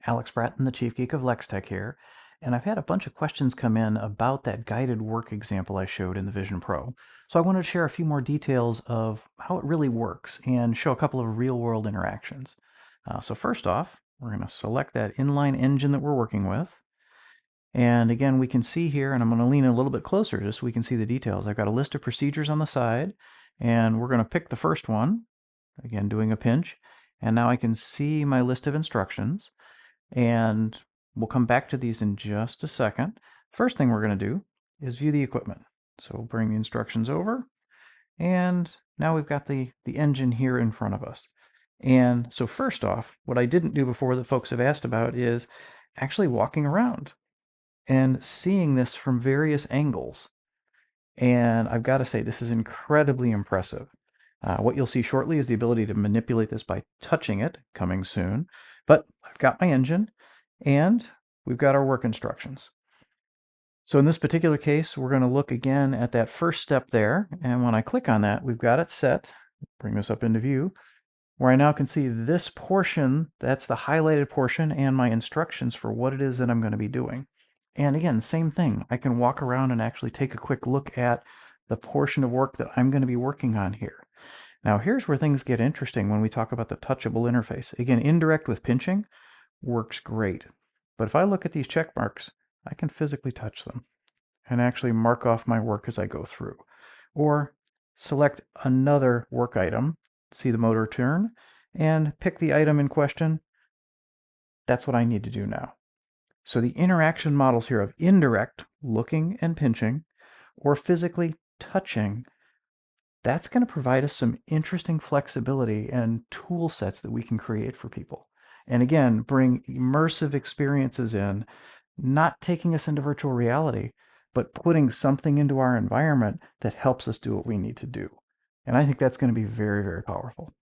Alex Bratton, the Chief Geek of Lextech here, and I've had a bunch of questions come in about that guided work example I showed in the Vision Pro. So I wanted to share a few more details of how it really works and show a couple of real-world interactions. So first off, we're going to select that inline engine that we're working with. And again, we can see here, and I'm going to lean a little bit closer just so we can see the details. I've got a list of procedures on the side, and we're going to pick the first one, again, doing a pinch. And now I can see my list of instructions. And we'll come back to these in just a second. First thing we're going to do is view the equipment. So we'll bring the instructions over, and now we've got the engine here in front of us. And so first off, what I didn't do before that folks have asked about is actually walking around and seeing this from various angles. And I've got to say, this is incredibly impressive. What you'll see shortly is the ability to manipulate this by touching it, coming soon. But I've got my engine, and we've got our work instructions. So in this particular case, we're going to look again at that first step there. And when I click on that, we've got it set. Bring this up into view, where I now can see this portion, that's the highlighted portion, and my instructions for what it is that I'm going to be doing. And again, same thing. I can walk around and actually take a quick look at the portion of work that I'm going to be working on here. Now, here's where things get interesting when we talk about the touchable interface. Again, indirect with pinching works great. But if I look at these check marks, I can physically touch them and actually mark off my work as I go through. Or select another work item, see the motor turn, and pick the item in question. That's what I need to do now. So the interaction models here of indirect, looking and pinching, or physically touching, that's going to provide us some interesting flexibility and tool sets that we can create for people. And again, bring immersive experiences in, not taking us into virtual reality, but putting something into our environment that helps us do what we need to do. And I think that's going to be very, very powerful.